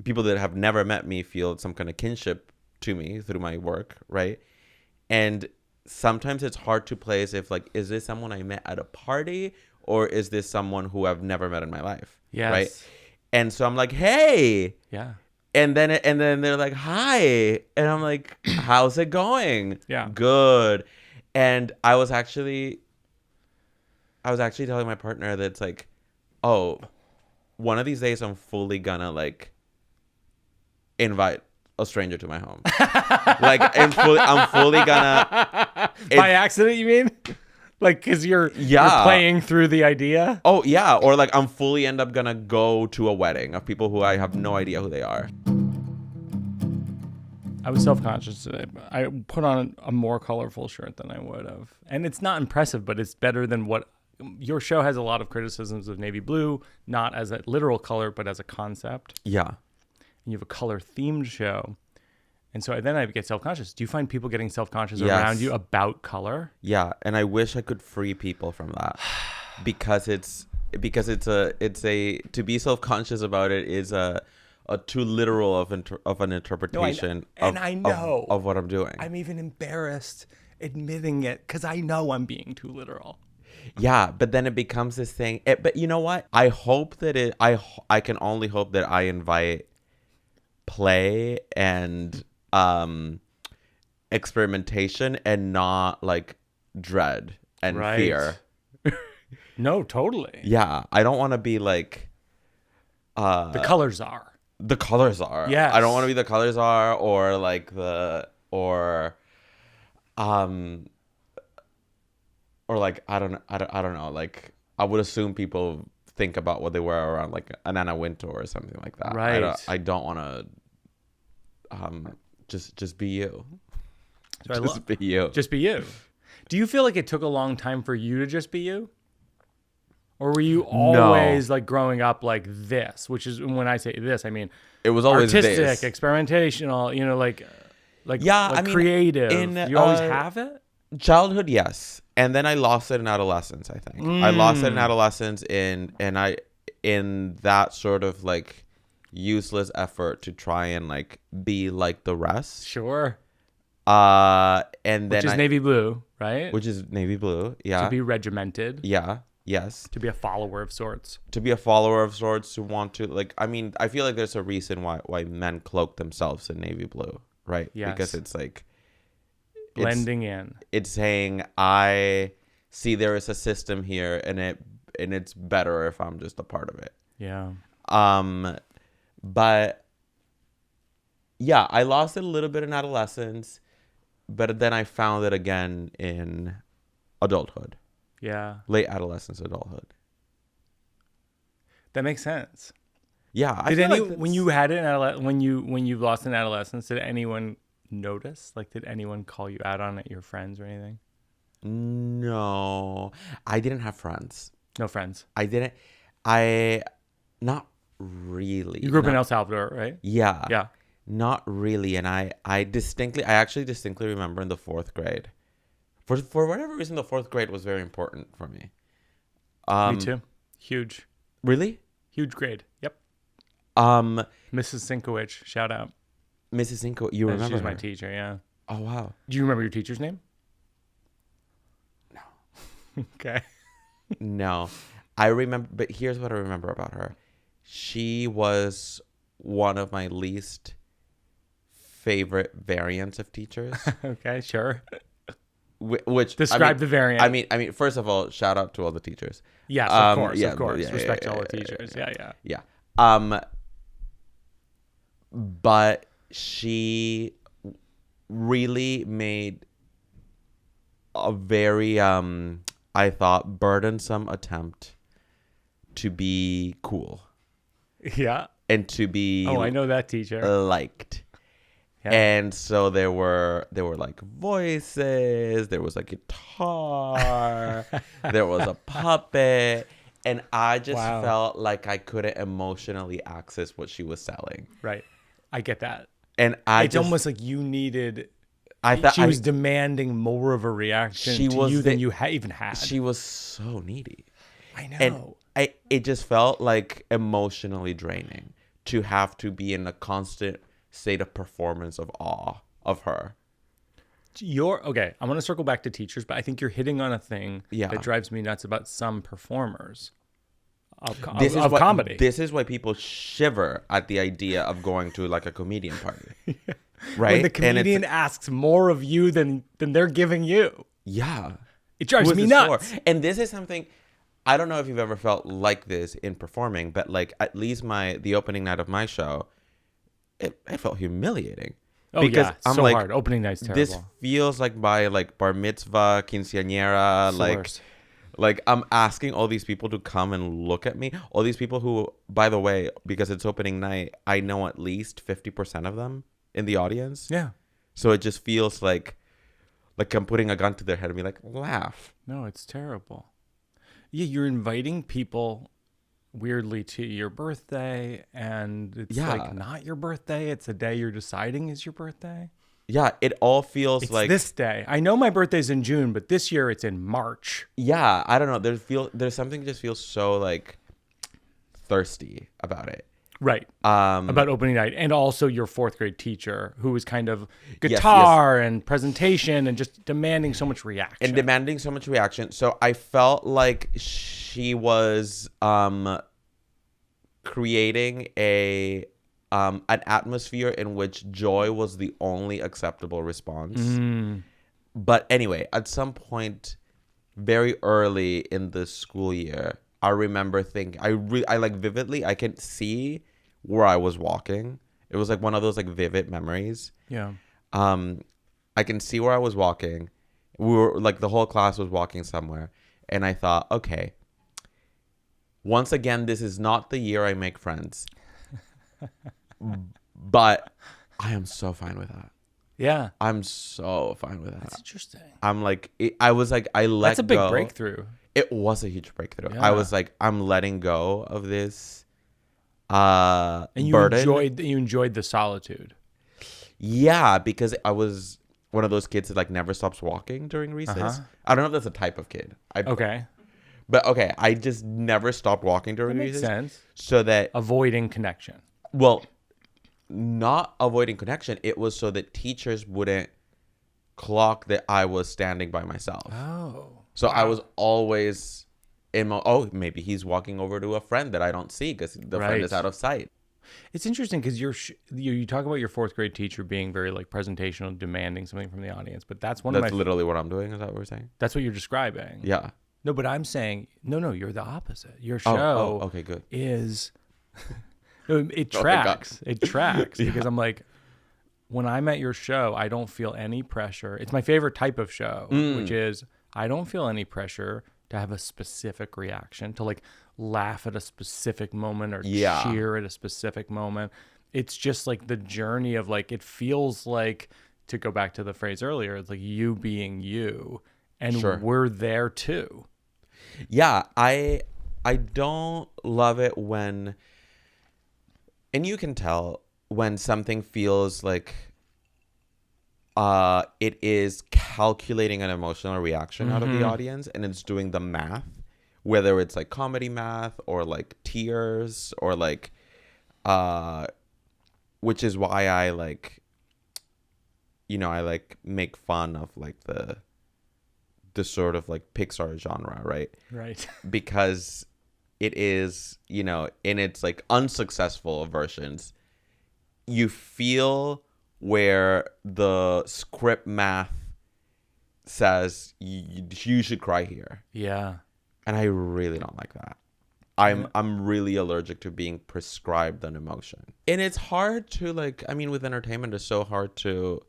people that have never met me feel some kind of kinship to me through my work, right? And sometimes it's hard to place if like, is this someone I met at a party or is this someone who I've never met in my life? Yes. Right. And so I'm like, hey. Yeah. And then they're like, hi. And I'm like, how's it going? Yeah. Good. And I was actually telling my partner that it's like, oh, one of these days I'm fully gonna like invite a stranger to my home. Like I'm fully gonna by accident, you mean? Like, cause you're playing through the idea. Oh yeah, or like I'm fully end up gonna go to a wedding of people who I have no idea who they are. I was self-conscious today. But I put on a more colorful shirt than I would have, and it's not impressive, but it's better than what your show has. A lot of criticisms of navy blue, not as a literal color, but as a concept. Yeah. And you have a color-themed show. And so then I get self-conscious. Do you find people getting self-conscious around you about color? Yeah, and I wish I could free people from that, because it's to be self-conscious about it is a too literal of an interpretation of what I'm doing. I'm even embarrassed admitting it because I know I'm being too literal. Yeah, but then it becomes this thing. But you know what? I hope that I can only hope that I invite play and experimentation and not like dread and fear. No, totally. Yeah, I don't want to be like the colors are. The colors are. Yes. I don't want to be the colors are or like or like I don't know, like I would assume people think about what they wear around like an Anna Wintour or something like that. Right. I don't want to just be you. So just be you. Just be you. Do you feel like it took a long time for you to just be you? Or were you always like growing up like this? Which is, when I say this, I mean it was always artistic, this. experimentational, you know, like I mean, creative. You always have it? Childhood, yes. And then I lost it in adolescence, I think. I lost it in adolescence in that sort of like useless effort to try and like be like the rest. Sure. And then which is navy blue, right? Which is navy blue, yeah. To be regimented. Yeah. Yes. To be a follower of sorts. To want to like, I mean, I feel like there's a reason why men cloak themselves in navy blue, right? Yes. Because it's like blending in. It's saying I see there is a system here and it's better if I'm just a part of it. Yeah. But yeah, I lost it a little bit in adolescence, but then I found it again in adulthood. Yeah. Late adolescence, adulthood. That makes sense. Yeah. When you had it when you lost in adolescence, did anyone notice? Like, did anyone call you out on it? Your friends or anything? No, I didn't have friends. No friends. Not really. You grew up in El Salvador, right? Yeah. Yeah. Not really. And I actually distinctly remember in the 4th grade. For whatever reason, the 4th grade was very important for me. Me too. Huge. Really? Huge grade. Yep. Mrs. Sinkowicz, shout out. Mrs. Sinkowicz, you remember She's her? my teacher, yeah. Oh, wow. Do you remember your teacher's name? No. Okay. No. I remember, but here's what I remember about her. She was one of my least favorite variants of teachers. Okay, sure. Which describe the variant. I mean, first of all, shout out to all the teachers. Yes, of course. Yeah, respect to all the teachers. Yeah. But she really made a very, I thought, burdensome attempt to be cool. Yeah. And to be. Oh, I know that teacher. Liked. Yeah. And so there were like voices, there was a guitar, there was a puppet, and I just felt like I couldn't emotionally access what she was selling. Right. I get that. And it's almost like you needed she was demanding more of a reaction to you than you even had. She was so needy. I know. And it just felt like emotionally draining to have to be in a constant state of performance of awe of her. Okay, I want to circle back to teachers, but I think you're hitting on a thing that drives me nuts about some performers of comedy. This is why people shiver at the idea of going to like a comedian party. Right? When the comedian asks more of you than they're giving you. Yeah. It drives me nuts. And this is something, I don't know if you've ever felt like this in performing, but like at least the opening night of my show, it felt humiliating. Oh, because yeah, I'm so like, hard. Opening night's terrible. This feels like my like bar mitzvah, quinceañera, like I'm asking all these people to come and look at me. All these people who, by the way, because it's opening night, I know at least 50% of them in the audience. Yeah. So it just feels like I'm putting a gun to their head and be like, laugh. No, it's terrible. Yeah, you're inviting people weirdly to your birthday, and it's like not your birthday. It's a day you're deciding is your birthday. Yeah, it all feels it's like this day. I know my birthday's in June, but this year it's in March. Yeah, I don't know. There's something just feels so like thirsty about it. Right. About opening night, and also your fourth grade teacher who was kind of guitar and presentation and just demanding so much reaction. So I felt like she was creating an atmosphere in which joy was the only acceptable response. But anyway, at some point very early in the school year, I remember thinking, I like vividly, I can see where I was walking. It was like one of those like vivid memories. Yeah. I can see where I was walking. We were like, the whole class was walking somewhere. And I thought, okay, once again, this is not the year I make friends. But I am so fine with that. Yeah. I'm so fine with that. That's interesting. I'm like, I was like, I let go. That's a big breakthrough. It was a huge breakthrough. Yeah. I was like, I'm letting go of this and you burden. enjoyed the solitude. Yeah, because I was one of those kids that like never stops walking during recess. Uh-huh. I don't know if that's a type of kid. Okay. But okay, I just never stopped walking during recess. Makes sense. So that avoiding connection. Well, not avoiding connection. It was so that teachers wouldn't clock that I was standing by myself. Oh. So wow. I was always maybe he's walking over to a friend that I don't see because the friend is out of sight. It's interesting because you talk about your fourth grade teacher being very like presentational, demanding something from the audience, but that's literally what I'm doing. Is that what we're saying? That's what you're describing. Yeah. No, but I'm saying no. You're the opposite. Your show. Okay, good. Is it tracks? It tracks because I'm like, when I'm at your show, I don't feel any pressure. It's my favorite type of show, which is I don't feel any pressure to have a specific reaction, to like laugh at a specific moment or cheer at a specific moment. It's just like the journey of like, it feels like, to go back to the phrase earlier, it's like you being you, and we're there too. Yeah, I don't love it when, and you can tell when something feels like it is calculating an emotional reaction out of the audience, and it's doing the math, whether it's like comedy math or like tears or like which is why I like, I like make fun of like the sort of like Pixar genre, right? Because it is, in its like unsuccessful versions, you feel where the script math says you should cry here. Yeah. And I really don't like that. I'm really allergic to being prescribed an emotion. And it's hard to like, with entertainment, it's so hard to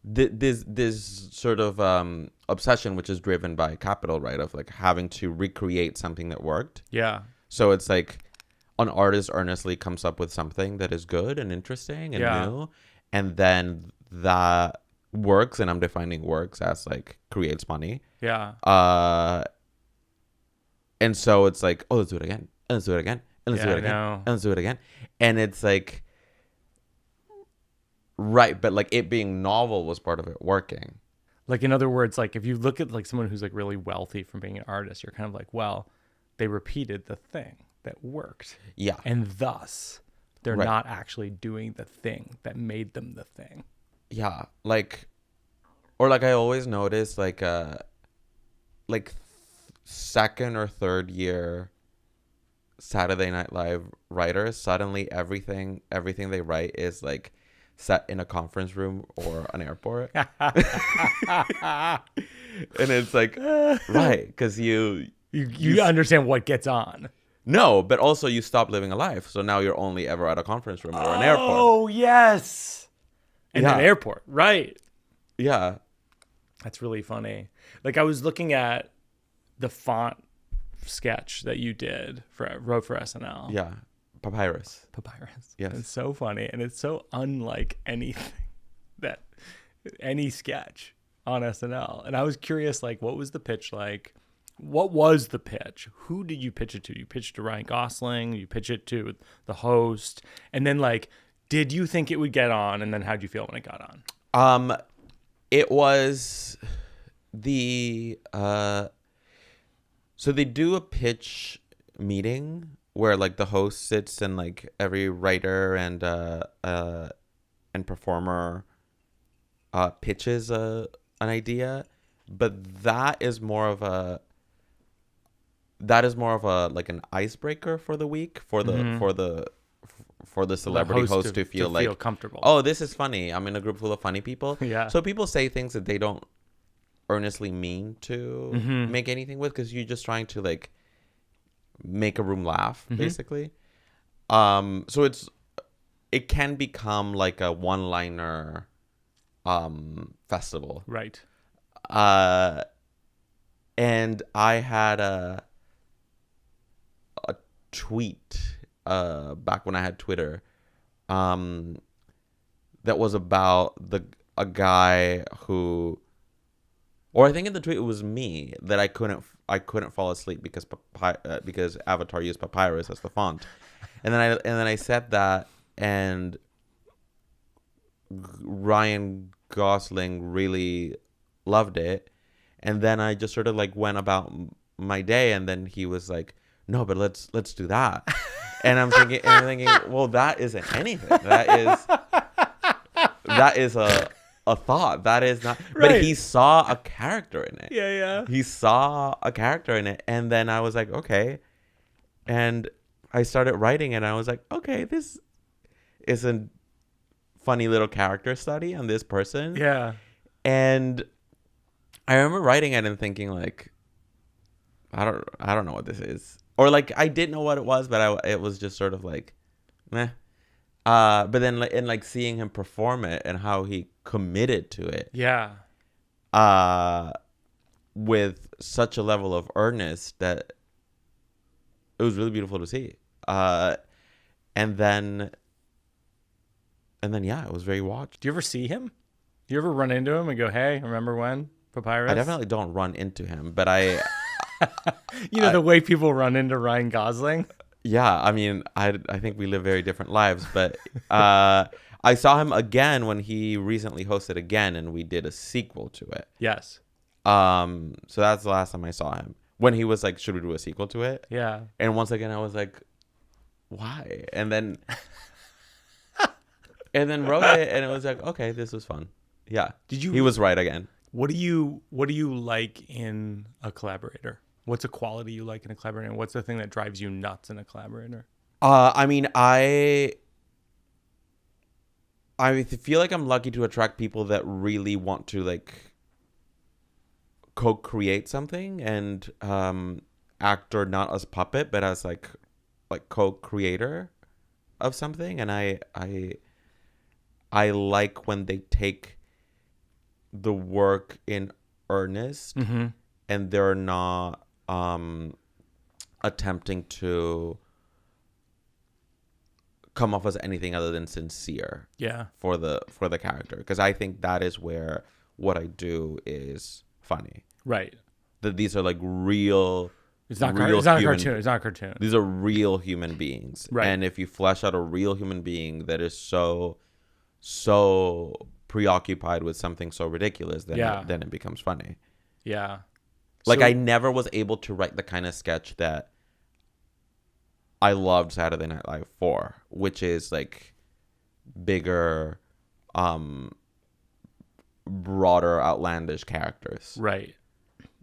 this sort of obsession, which is driven by capital, right? Of like having to recreate something that worked. Yeah. So it's like an artist earnestly comes up with something that is good and interesting and new. And then that works, and I'm defining works as like creates money. Yeah. And so it's like, oh, let's do it again. And let's do it again. And let's do it again. And let's do it again. And it's like, right, but like it being novel was part of it working. Like, in other words, like if you look at like someone who's like really wealthy from being an artist, you're kind of like, well, they repeated the thing that worked. Yeah. And thus They're not actually doing the thing that made them the thing. Yeah, like, or like I always notice like second or third year Saturday Night Live writers, suddenly everything they write is like set in a conference room or an airport. And it's like, right, because you understand what gets on. No, but also you stop living a life, so now you're only ever at a conference room or an airport. Oh yes, and an airport, right? Yeah, that's really funny. Like I was looking at the font sketch that you wrote for SNL. Yeah, Papyrus. Yes, it's so funny, and it's so unlike anything that any sketch on SNL. And I was curious, like, what was the pitch like? What was the pitch? Who did you pitch it to? You pitched it to Ryan Gosling. You pitched it to the host, and then like, did you think it would get on? And then how did you feel when it got on? It was the so they do a pitch meeting where like the host sits and like every writer and performer pitches an idea, but that is more of a like an icebreaker for the week for the celebrity host to feel comfortable. Oh, this is funny. I'm in a group full of funny people. Yeah. So people say things that they don't earnestly mean to make anything with, because you're just trying to like make a room laugh, basically. So it can become like a one-liner festival, right? And I had a tweet back when I had Twitter that was about a guy who, or I think in the tweet it was me, that I couldn't fall asleep because Avatar used Papyrus as the font, and then I said that, and Ryan Gosling really loved it, and then I just sort of like went about my day, and then he was like, no, but let's do that. And I'm thinking, well, that isn't anything. That is a thought. That is not. Right. But he saw a character in it. Yeah. He saw a character in it, and then I was like, okay. And I started writing, and I was like, okay, this is a funny little character study on this person. Yeah. And I remember writing it and thinking like, I don't know what this is. Or like I didn't know what it was, but it was just sort of like, meh. But then in like seeing him perform it and how he committed to it, yeah, with such a level of earnest that it was really beautiful to see. And then yeah, it was very watched. Do you ever see him? Do you ever run into him and go, "Hey, remember when Papyrus?" I definitely don't run into him, but I. The way people run into Ryan Gosling. Yeah, I mean, I think we live very different lives, but I saw him again when he recently hosted again, and we did a sequel to it. Yes. So that's the last time I saw him, when he was like, should we do a sequel to it? Yeah. And once again, I was like, why? And then wrote it, and it was like, okay, this was fun. Yeah. He was right again. What do you like in a collaborator? What's a quality you like in a collaborator? What's the thing that drives you nuts in a collaborator? I mean, I feel like I'm lucky to attract people that really want to like co-create something and actor not as puppet, but as like co-creator of something. And I like when they take the work in earnest, and they're not attempting to come off as anything other than sincere. Yeah. For the character, because I think that is where what I do is funny. Right. That these are like real. It's not a cartoon. It's not a cartoon. These are real human beings. Right. And if you flesh out a real human being that is so preoccupied with something so ridiculous, then it becomes funny. Yeah. Like, I never was able to write the kind of sketch that I loved Saturday Night Live 4, which is like bigger, broader, outlandish characters. Right.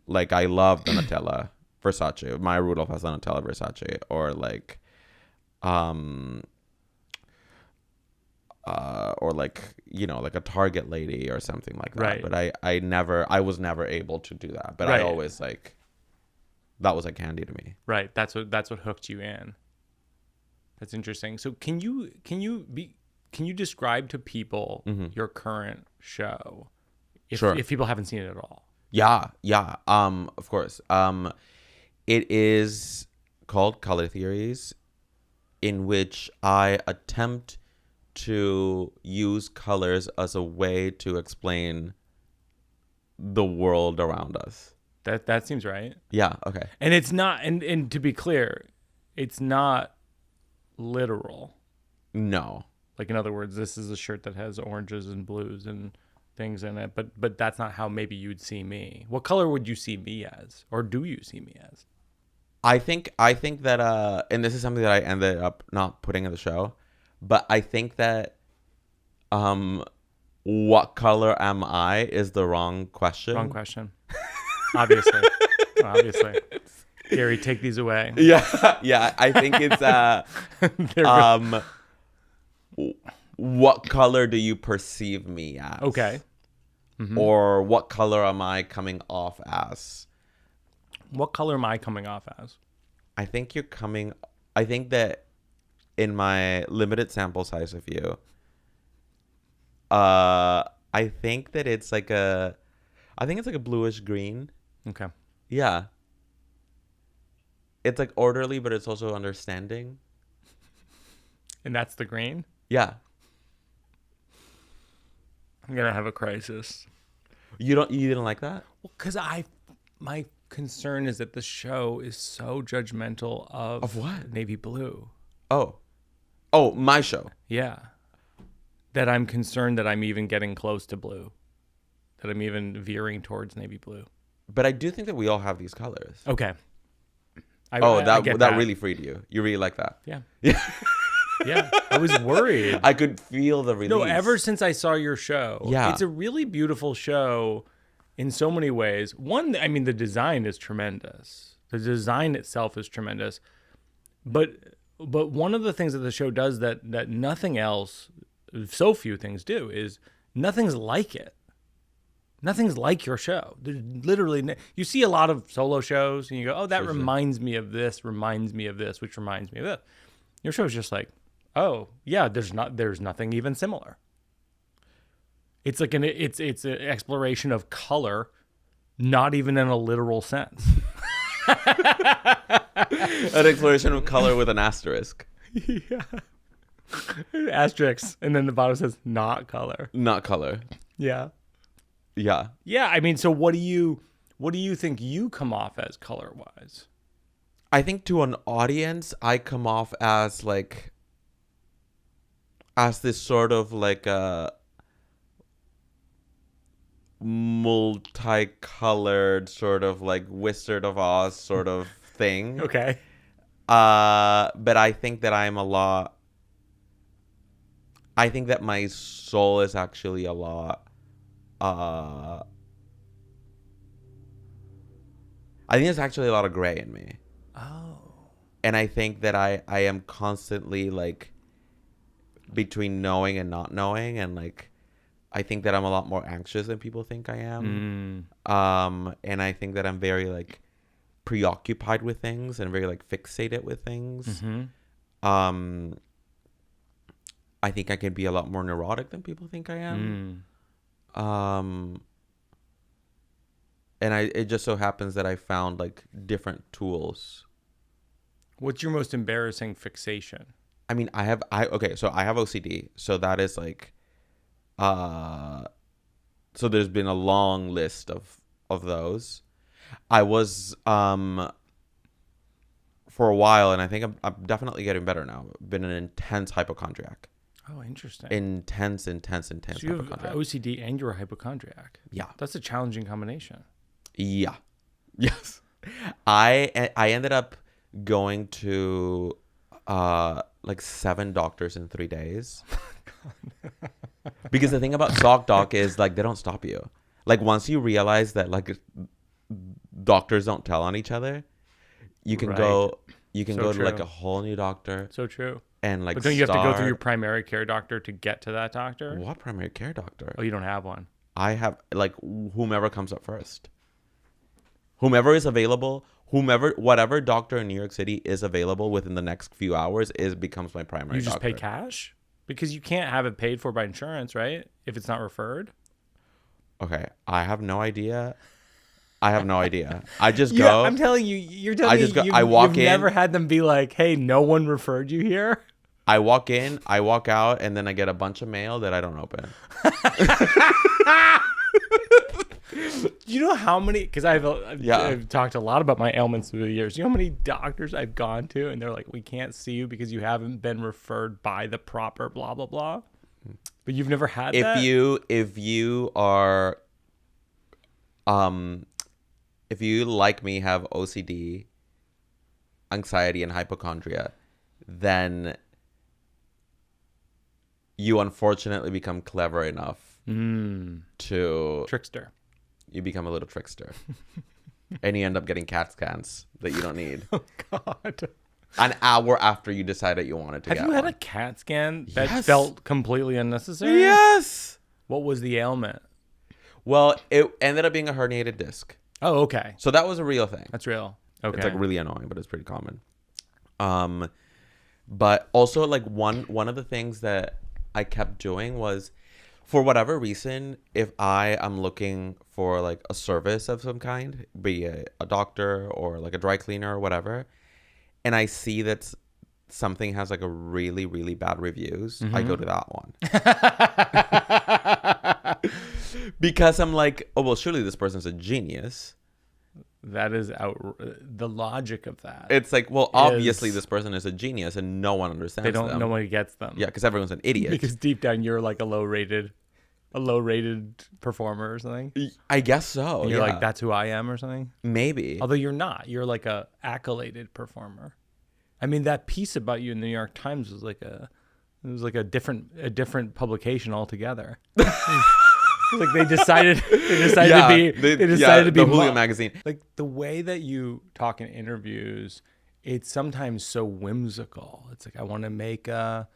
Like I love Donatella Versace, Maya Rudolph as Donatella Versace, or like, or like, you know, like a Target lady or something like that. Right. But I was never able to do that. But right. I always like, that was like candy to me. Right. That's what hooked you in. That's interesting. So can you describe to people your current show? If people haven't seen it at all. Yeah. Of course. It is called Color Theories, in which I attempt to use colors as a way to explain the world around us. That seems right. Yeah, okay. And it's not, and to be clear, it's not literal. No. Like, in other words, this is a shirt that has oranges and blues and things in it, but that's not how maybe you'd see me. What color would you see me as, or do you see me as? I think that and this is something that I ended up not putting in the show, but I think that what color am I is the wrong question. Wrong question. Obviously. Gary, take these away. Yeah. I think it's what color do you perceive me as? Okay. Mm-hmm. Or what color am I coming off as? What color am I coming off as? I think that in my limited sample size of you, I think that it's like a bluish green. Okay. Yeah. It's like orderly, but it's also understanding. And that's the green? Yeah. I'm going to have a crisis. You didn't like that? Well, because my concern is that the show is so judgmental of what? navy blue. Oh, my show. Yeah. That I'm concerned that I'm even getting close to blue. That I'm even veering towards navy blue. But I do think that we all have these colors. Okay. I get that really freed you. You really like that. Yeah. Yeah. I was worried. I could feel the release. No, ever since I saw your show. Yeah. It's a really beautiful show in so many ways. One, I mean, the design is tremendous. The design itself is tremendous. But one of the things that the show does that nothing else, so few things do, is nothing's like it. Nothing's like your show. There's literally, you see a lot of solo shows and you go, oh, that reminds me of this, which reminds me of this. Your show's just like, oh, yeah, there's nothing even similar. It's like it's an exploration of color, not even in a literal sense. An exploration of color with an asterisk. Yeah. Asterisk. And then the bottom says not color. Not color. Yeah. Yeah. Yeah. I mean, so what do you think you come off as color wise? I think to an audience, I come off as this sort of like a multicolored sort of like Wizard of Oz sort of thing. Okay. But I think that I think that my soul is actually a lot. I think there's actually a lot of gray in me. Oh. And I think that I am constantly like between knowing and not knowing, and like I think that I'm a lot more anxious than people think I am. And I think that I'm very like preoccupied with things and very like fixated with things. I think I can be a lot more neurotic than people think I am. And it just so happens that I found like different tools. What's your most embarrassing fixation? I mean, I have OCD, so that is like, so there's been a long list of those. I was, for a while, and I think I'm definitely getting better now, been an intense hypochondriac. Oh, interesting. Intense So you have hypochondriac. OCD and you're a hypochondriac. Yeah. That's a challenging combination. Yeah. Yes. I ended up going to like 7 doctors in 3 days. Because the thing about ZocDoc is like they don't stop you. Like once you realize that like doctors don't tell on each other, you can go to like a whole new doctor. So true. And like, but don't you have to go through your primary care doctor to get to that doctor? What primary care doctor? Oh, you don't have one. I have like whomever comes up first. Whomever is available, whatever doctor in New York City is available within the next few hours becomes my primary doctor. You just pay cash? Because you can't have it paid for by insurance, right? If it's not referred. Okay, I have no idea. I just go. I'm telling you, you're telling me I walk you've in. never had them be like, hey, no one referred you here? I walk in, I walk out, and then I get a bunch of mail that I don't open. You know how many, because I've talked a lot about my ailments through the years. You know how many doctors I've gone to and they're like, we can't see you because you haven't been referred by the proper blah, blah, blah. But you've never had that? If you are, if you like me have OCD, anxiety, and hypochondria, then you unfortunately become clever enough to trickster. You become a little trickster. And you end up getting CAT scans that you don't need. Oh, God. An hour after you decided you wanted to get one. Have you had a CAT scan that felt completely unnecessary? Yes. What was the ailment? Well, it ended up being a herniated disc. Oh, okay. So that was a real thing. That's real. Okay. It's like really annoying, but it's pretty common. But also like one of the things that I kept doing was, for whatever reason, if I am looking for like a service of some kind, be it a doctor or like a dry cleaner or whatever, and I see that something has like a really, really bad reviews, I go to that one. Because I'm like, oh, well, surely this person's a genius. That is the logic of that. It's like, well, obviously this person is a genius and no one understands them. No one gets them. Yeah, because everyone's an idiot. Because deep down you're like a low rated performer or something. I guess so. And you're like, that's who I am or something. Maybe. Although you're not. You're like a accoladed performer. I mean, that piece about you in the New York Times was like a different publication altogether. Like they decided to be the Julio magazine. Like the way that you talk in interviews, it's sometimes so whimsical. It's like I want to make a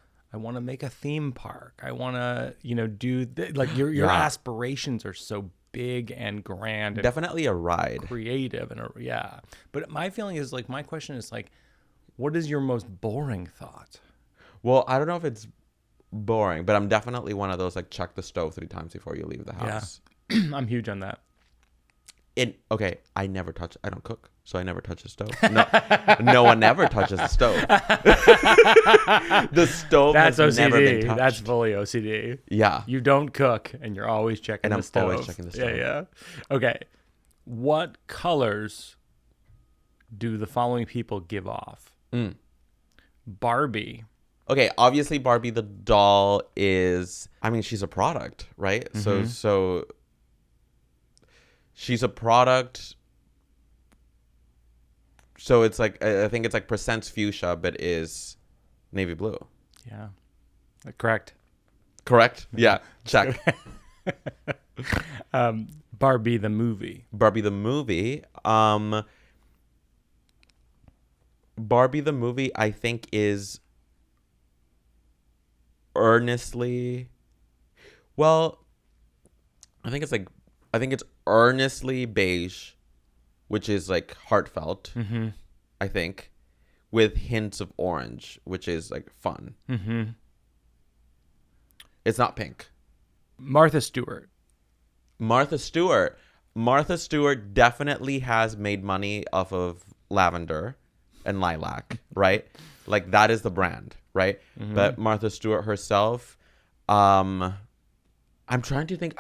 theme park. I want to do like your aspirations are so big and grand. And definitely a ride. Creative But my feeling is like my question is like, what is your most boring thought? Well, I don't know if it's boring, but I'm definitely one of those like check the stove 3 times before you leave the house. Yeah. I'm huge on that. I don't cook, so I never touch the stove. No one ever touches the stove. The stove has OCD. Never been touched. That's fully OCD. Yeah. You don't cook and you're always checking the stove. And I'm always checking the stove. Yeah. Okay. What colors do the following people give off? Barbie. Okay, obviously Barbie the doll is, I mean, she's a product, right? Mm-hmm. So she's a product. So it's like, I think it's like percent fuchsia, but is navy blue. Yeah. Correct? Yeah. Check. Barbie the movie. Barbie the movie, I think is earnestly, well, I think it's earnestly beige, which is like heartfelt. Mm-hmm. I think, with hints of orange, which is like fun. Mm-hmm. It's not pink. Martha Stewart definitely has made money off of lavender and lilac, right? Like that is the brand, right? Mm-hmm. But Martha Stewart herself, I'm trying to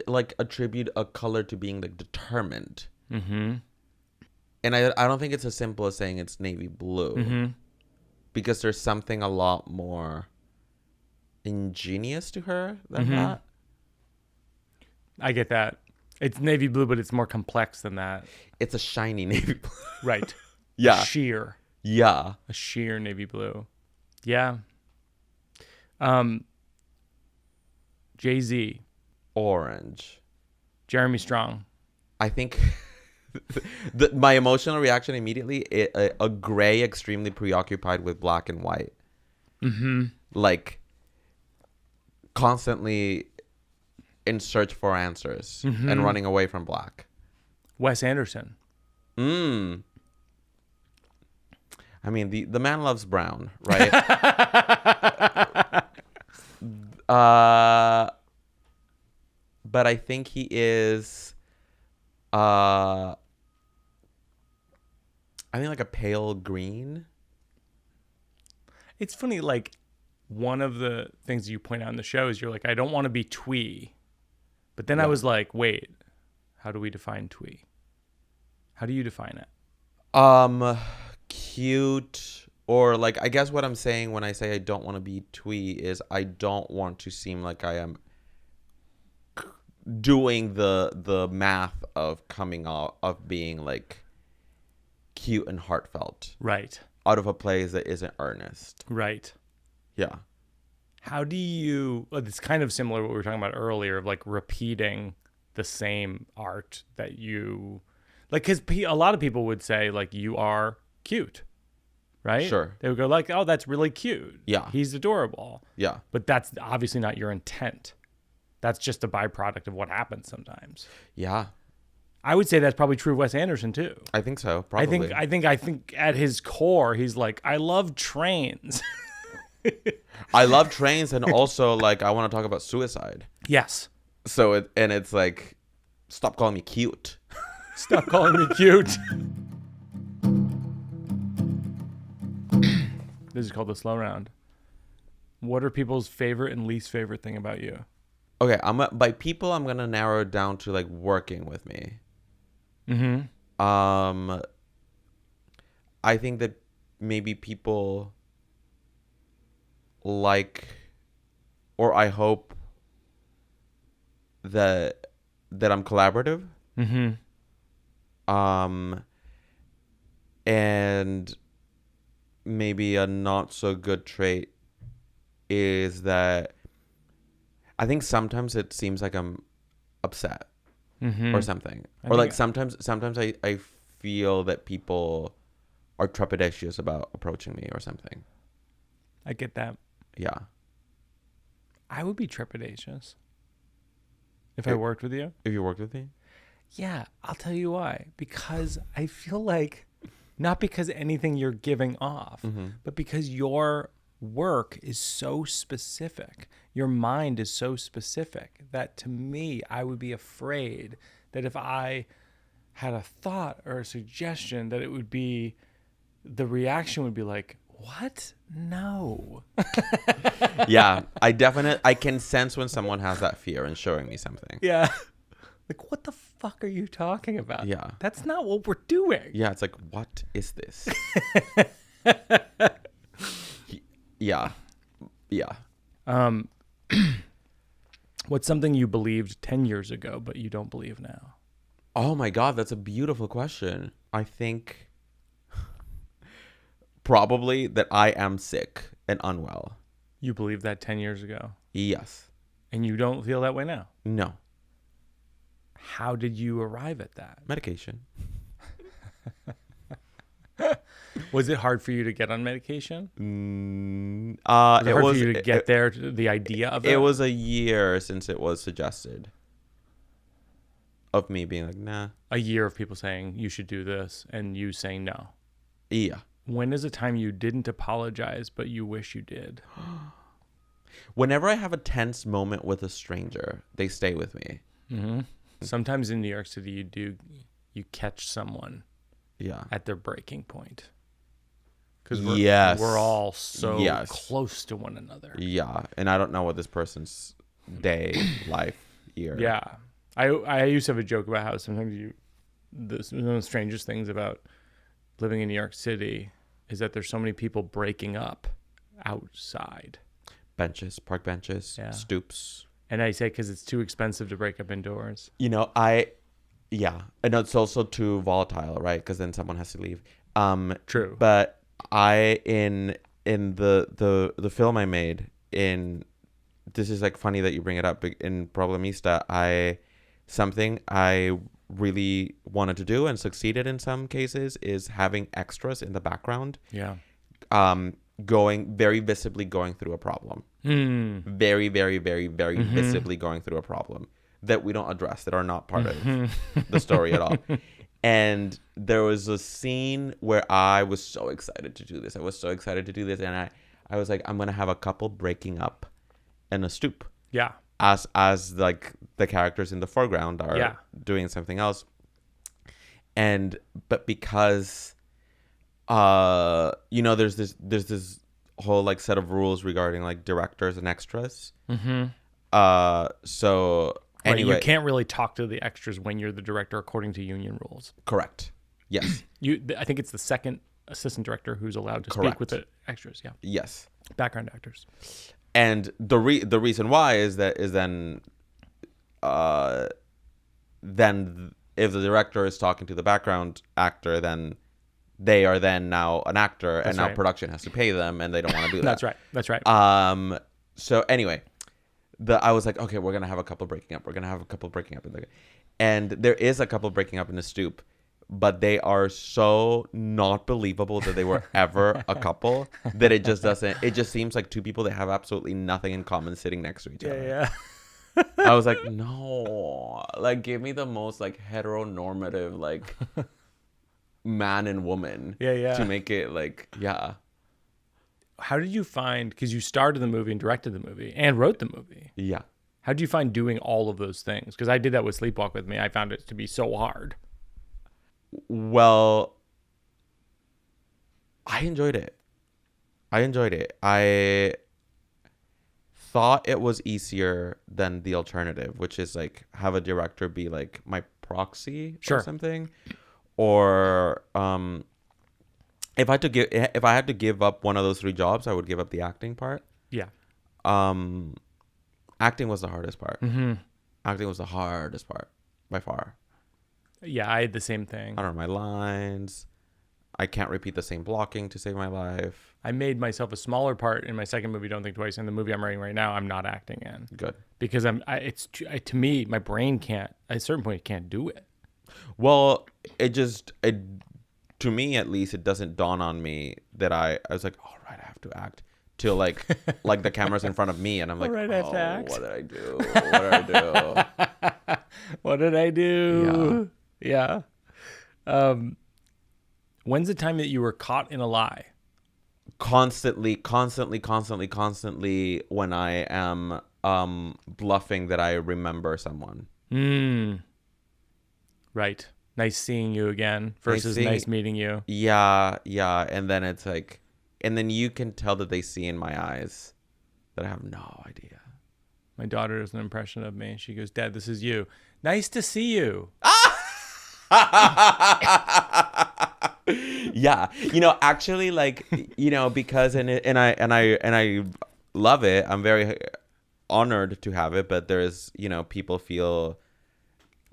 like attribute a color to being like determined. Mm-hmm. And I don't think it's as simple as saying it's navy blue. Mm-hmm. Because there's something a lot more ingenious to her than that. I get that. It's navy blue, but it's more complex than that. It's a shiny navy blue. Right. Yeah. Sheer. Yeah. A sheer navy blue. Yeah. Jay-Z. Orange. Jeremy Strong. I think my emotional reaction immediately, a gray extremely preoccupied with black and white. Mm-hmm. Like constantly in search for answers and running away from black. Wes Anderson. I mean, the man loves brown, right? But I think he is I think like a pale green. It's funny, like, one of the things you point out in the show is you're like, I don't want to be twee. But then I was like, wait, how do we define twee? How do you define it? Cute, or like, I guess what I'm saying when I say I don't want to be twee is I don't want to seem like I am doing the math of coming out of being like cute and heartfelt. Right. Out of a place that isn't earnest. Right. Yeah. How do you, it's kind of similar to what we were talking about earlier of like repeating the same art that you, like, because a lot of people would say like, you are cute, right? Sure. They would go like, oh, that's really cute. Yeah. He's adorable. Yeah. But that's obviously not your intent. That's just a byproduct of what happens sometimes. Yeah. I would say that's probably true of Wes Anderson too. I think so. Probably. I think at his core, he's like, I love trains. I love trains, and also like I want to talk about suicide. Yes. So it's like, stop calling me cute. Stop calling me cute. This is called the slow round. What are people's favorite and least favorite thing about you? Okay, by people I'm gonna narrow it down to like working with me. Mm-hmm. I think that maybe people like, or I hope that I'm collaborative. Mm-hmm. And maybe a not so good trait is that I think sometimes it seems like I'm upset or something. Or like sometimes I feel that people are trepidatious about approaching me or something. I get that. Yeah. I would be trepidatious if I worked with you. If you worked with me? Yeah, I'll tell you why. Because I feel like, not because anything you're giving off, but because your work is so specific. Your mind is so specific that to me, I would be afraid that if I had a thought or a suggestion, that it would be, the reaction would be like, what? No. Yeah, I can sense when someone has that fear and showing me something. Yeah. Like, what the fuck are you talking about? Yeah. That's not what we're doing. Yeah, it's like, what is this? Yeah. Yeah. What's something you believed 10 years ago, but you don't believe now? Oh my God, that's a beautiful question. I think probably that I am sick and unwell. You believed that 10 years ago? Yes. And you don't feel that way now? No. How did you arrive at that? Medication. Was it hard for you to get on medication? Was it hard for you to get there, to the idea of it? It was a year since it was suggested. Of me being like, nah. A year of people saying you should do this and you saying no. Yeah. When is a time you didn't apologize, but you wish you did? Whenever I have a tense moment with a stranger, they stay with me. Mm-hmm. Sometimes in New York City, you catch someone at their breaking point. Because we're all so close to one another. Yeah. And I don't know what this person's day, life, year. Yeah. I used to have a joke about how sometimes one of the strangest things about living in New York City is that there's so many people breaking up outside. Benches, park benches, stoops. And I say because it's too expensive to break up indoors. You know, and it's also too volatile, right? Because then someone has to leave. True. But in the film I made in, this is like funny that you bring it up, in Problemista, something I really wanted to do and succeeded in some cases is having extras in the background. Yeah. Very visibly going through a problem. Very, very, very, very visibly going through a problem that we don't address, that are not part of the story at all. And there was a scene where I was so excited to do this. And I was like, I'm going to have a couple breaking up in a stoop. Yeah. As like the characters in the foreground are doing something else. But because, there's this whole like set of rules regarding like directors and extras. So anyway, you can't really talk to the extras when you're the director according to union rules. Correct. Yes. I think it's the second assistant director who's allowed to speak with the extras. Yeah. Yes. Background actors. And the reason why is then if the director is talking to the background actor, then they are then now an actor. That's and now production has to pay them, and they don't want to do that. That's right. So anyway, I was like, okay, we're gonna have a couple breaking up. And there is a couple breaking up in the stoop, but they are so not believable that they were ever a couple that it just seems like two people that have absolutely nothing in common sitting next to each other. Yeah. I was like, no, like give me the most like heteronormative like man and woman to make it like, yeah. How did you find, because you started the movie and directed the movie and wrote the movie. Yeah. How did you find doing all of those things? Because I did that with Sleepwalk With Me. I found it to be so hard. Well, I enjoyed it. I thought it was easier than the alternative, which is like have a director be like my proxy or something. Or if I had to give up one of those three jobs, I would give up the acting part. Yeah. Acting was the hardest part. Acting was the hardest part by far. Yeah, I had the same thing. I don't know my lines. I can't repeat the same blocking to save my life. I made myself a smaller part in my second movie, Don't Think Twice. In the movie I'm writing right now, I'm not acting in. Good. Because to me, my brain can't, at a certain point, it can't do it. Well, to me at least, it doesn't dawn on me that I was like, all right, I have to act. Till like the camera's in front of me, and I'm like, right, I have to act. What did I do? What did I do? Yeah. When's the time that you were caught in a lie? Constantly when I am bluffing that I remember someone. Right. Nice seeing you again versus nice meeting you. Yeah. And then it's like, and then you can tell that they see in my eyes that I have no idea. My daughter does an impression of me. She goes, Dad, this is you. Nice to see you. Yeah. Actually, like, because and I love it. I'm very honored to have it, but there's,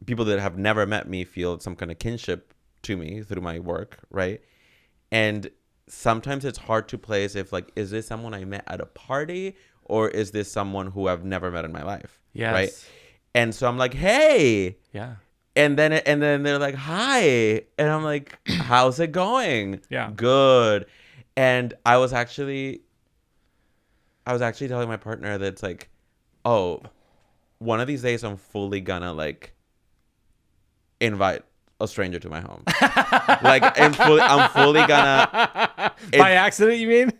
people that have never met me feel some kind of kinship to me through my work, right? And sometimes it's hard to place if like, is this someone I met at a party or is this someone who I've never met in my life? Yes. Right. And so I'm like, hey. Yeah. And then they're like, hi. And I'm like, how's it going? Yeah. Good. And I was actually telling my partner that it's like, oh, one of these days I'm fully gonna like invite a stranger to my home. Like I'm fully gonna by accident, you mean?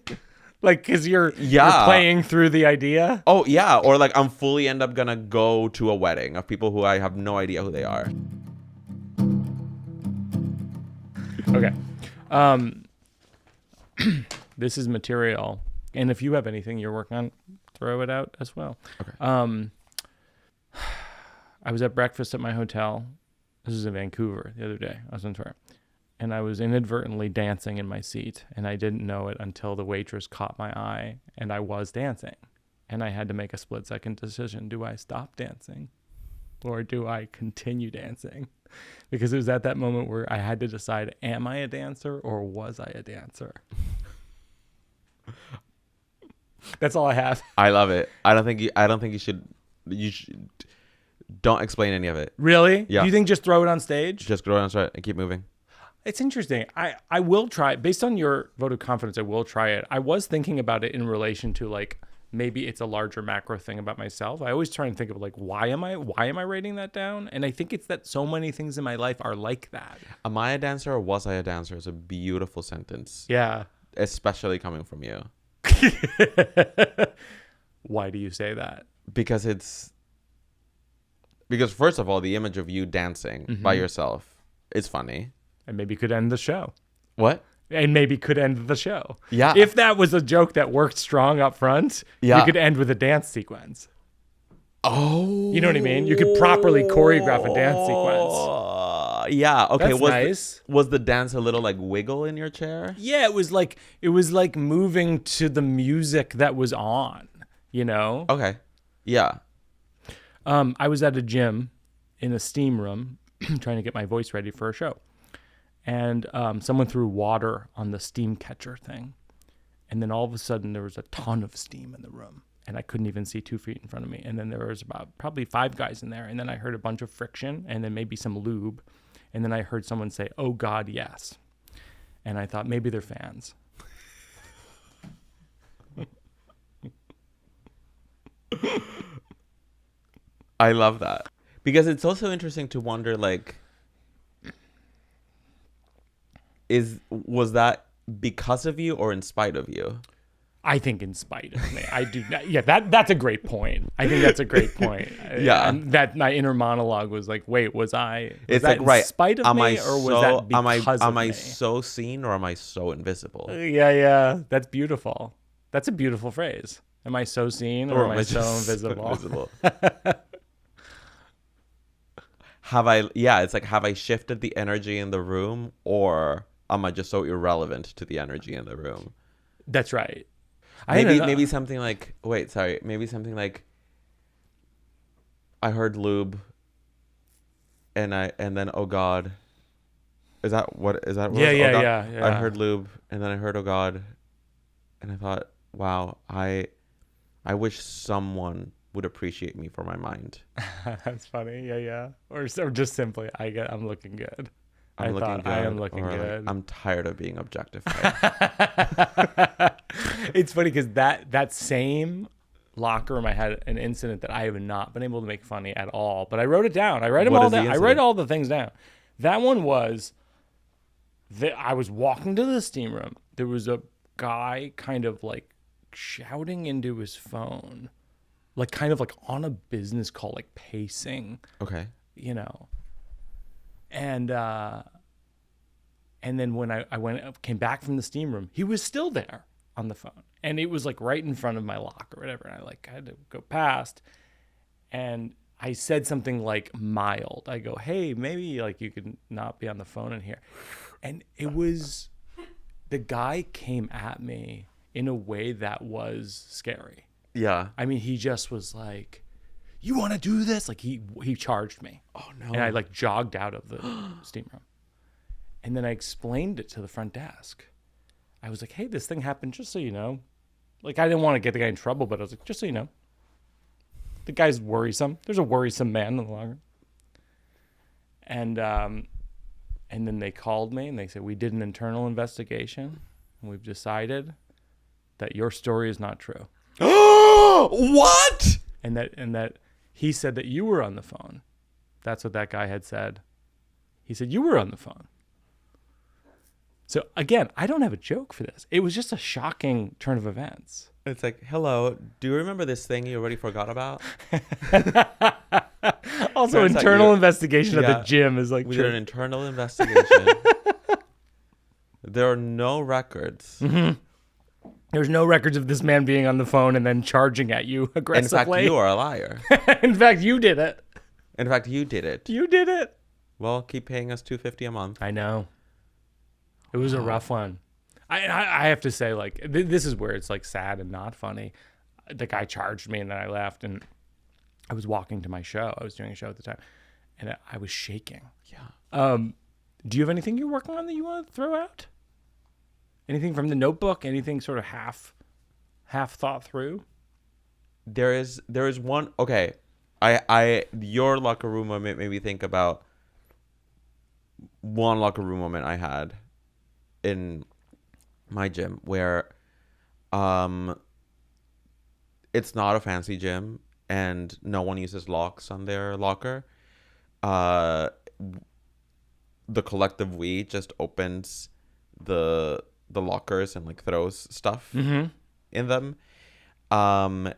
Like, because you're playing through the idea? Oh yeah. Or like I'm fully end up gonna go to a wedding of people who I have no idea who they are. Okay. This is material, and if you have anything you're working on, throw it out as well. Okay. I was at breakfast at my hotel. This was in Vancouver the other day. I was on tour. And I was inadvertently dancing in my seat. And I didn't know it until the waitress caught my eye. And I was dancing. And I had to make a split-second decision. Do I stop dancing? Or do I continue dancing? Because it was at that moment where I had to decide, am I a dancer or was I a dancer? That's all I have. I love it. I don't think you should. You should. Don't explain any of it. Really? Yeah. Do you think just throw it on stage? Just go on straight and keep moving. It's interesting. I will try it. Based on your vote of confidence, I will try it. I was thinking about it in relation to like maybe it's a larger macro thing about myself. I always try and think of like why am I writing that down? And I think it's that so many things in my life are like that. Am I a dancer or was I a dancer? Is a beautiful sentence. Yeah. Especially coming from you. Why do you say that? Because first of all, the image of you dancing by yourself is funny. And maybe could end the show. What? And maybe could end the show. Yeah. If that was a joke that worked strong up front, you could end with a dance sequence. Oh. You know what I mean? You could properly choreograph a dance sequence. Yeah. Okay. That's nice. Was the dance a little like wiggle in your chair? Yeah, it was like moving to the music that was on, you know? Okay. Yeah. I was at a gym in a steam room trying to get my voice ready for a show. And someone threw water on the steam catcher thing. And then all of a sudden there was a ton of steam in the room. And I couldn't even see 2 feet in front of me. And then there was about probably 5 guys in there. And then I heard a bunch of friction and then maybe some lube. And then I heard someone say, "Oh God, yes." And I thought maybe they're fans. I love that. Because it's also interesting to wonder, like, was that because of you or in spite of you? I think in spite of me. I do not. Yeah, that's a great point. I think that's a great point. Yeah. And that my inner monologue was like, wait, was that right. in spite of me or was that because of me? Am I so seen or am I so invisible? Yeah. That's beautiful. That's a beautiful phrase. Am I so seen or am I so invisible? Have I shifted the energy in the room or am I just so irrelevant to the energy in the room? That's right. Maybe something like I heard lube and then oh God. Is that what Yeah. I heard lube and then I heard oh God and I thought, wow, I wish someone would appreciate me for my mind. That's funny. Yeah. Or just simply I'm looking good. I am looking good. Like, I'm tired of being objectified. It's funny because that same locker room, I had an incident that I have not been able to make funny at all. But I wrote it down. I write them all down. I write all the things down. That one was that I was walking to the steam room. There was a guy kind of like shouting into his phone, like kind of like on a business call, like pacing. Okay. You know. And then when I came back from the steam room, he was still there on the phone. And it was like right in front of my locker or whatever. And I had to go past. And I said something like mild. I go, "Hey, maybe like you could not be on the phone in here." And it was, the guy came at me in a way that was scary. Yeah. I mean, he just was like, "You want to do this?" Like he charged me. Oh no. And I like jogged out of the steam room. And then I explained it to the front desk. I was like, "Hey, this thing happened, just so you know." Like I didn't want to get the guy in trouble, but I was like, "Just so you know. The guy's worrisome. There's a worrisome man in the locker." And then they called me and they said, "We did an internal investigation and we've decided that your story is not true." What? And that he said that you were on the phone. That's what that guy had said. He said you were on the phone. So again, I don't have a joke for this. It was just a shocking turn of events. It's like, "Hello, do you remember this thing you already forgot about?" Also, internal investigation at the gym is like, we did an internal investigation. There are no records. Mm-hmm. There's no records of this man being on the phone and then charging at you aggressively. In fact, you are a liar. In fact, you did it. In fact, you did it. You did it. Well, keep paying us $250 a month. I know. It was a rough one. I have to say, like, this is where it's like sad and not funny. The guy charged me and then I left and I was walking to my show. I was doing a show at the time and I was shaking. Yeah. Do you have anything you're working on that you want to throw out? Anything from the notebook? Anything sort of half half thought through. There is one. Okay, I your locker room moment made me think about one locker room moment I had in my gym where it's not a fancy gym and no one uses locks on their locker. The collective we just opens the lockers and like throws stuff in them. And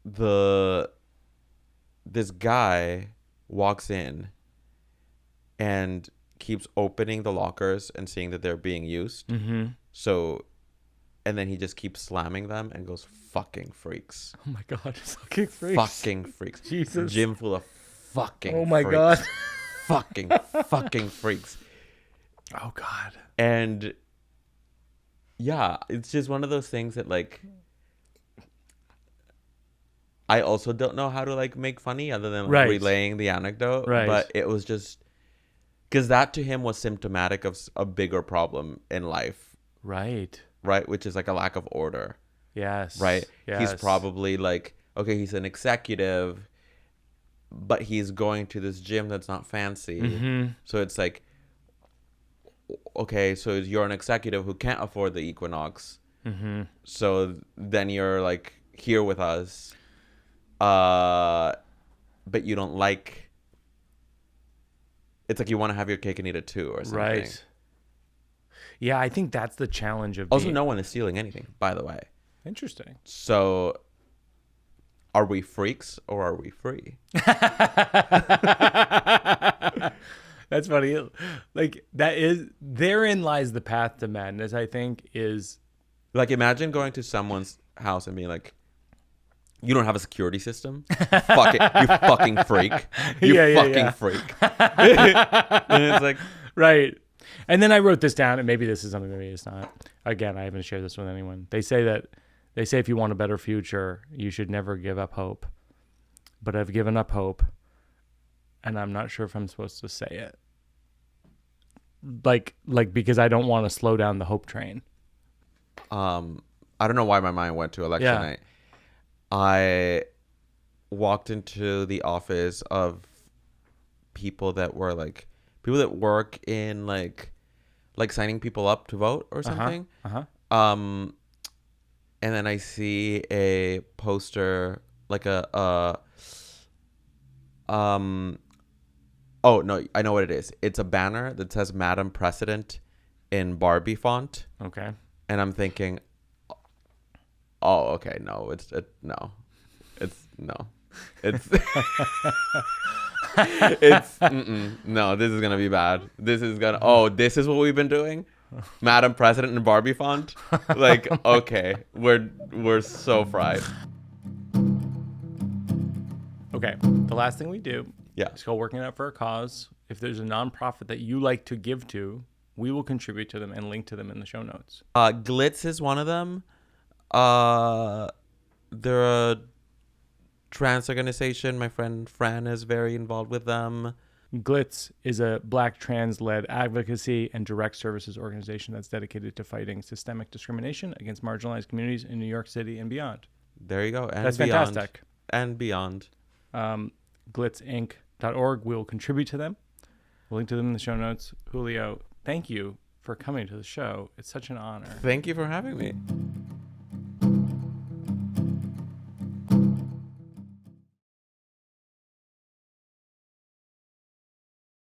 this guy walks in and keeps opening the lockers and seeing that they're being used. So, and then he just keeps slamming them and goes, fucking freaks. Oh my God. Fucking freaks. Fucking freaks. Jesus. Gym full of fucking Oh my freaks. God. fucking freaks. Oh God. And yeah, it's just one of those things that like I also don't know how to like make funny other than like relaying the anecdote. Right. But it was just because that to him was symptomatic of a bigger problem in life. Right. Right. Which is like a lack of order. Yes. Right. Yes. He's probably like, okay, he's an executive, but he's going to this gym that's not fancy. So it's like, okay, so you're an executive who can't afford the Equinox. So then you're like here with us. But you don't like, it's like you want to have your cake and eat it too or something. Right. Yeah, I think that's the challenge of also no one is stealing anything, by the way. Interesting. So are we freaks or are we free? That's funny. Like therein lies the path to madness, I think, is like, imagine going to someone's house and being like, you don't have a security system? Fuck it. You fucking freak. You fucking freak. And it's like, right. And then I wrote this down, and maybe this is something, maybe it's not. Again, I haven't shared this with anyone. They say if you want a better future, you should never give up hope. But I've given up hope, and I'm not sure if I'm supposed to say it. Like because I don't want to slow down the hope train. I don't know why my mind went to election night. I walked into the office of people that work in like signing people up to vote or something. And then I see a poster like oh no, I know what it is. It's a banner that says Madam President in Barbie font. Okay. And I'm thinking, oh, okay, no, it's no, this is gonna be bad. This is what we've been doing, Madam President in Barbie font. Like, okay, we're so fried. Okay, the last thing we do, is go working out for a cause. If there's a nonprofit that you like to give to, we will contribute to them and link to them in the show notes. Glitz is one of them. They're a trans organization. My friend Fran is very involved with them. Glitz is a Black trans-led advocacy and direct services organization that's dedicated to fighting systemic discrimination against marginalized communities in New York City and beyond. There you go. And that's beyond. Fantastic. And beyond. Glitzinc.org. We'll contribute to them. We'll link to them in the show notes. Julio, thank you for coming to the show. It's such an honor. Thank you for having me.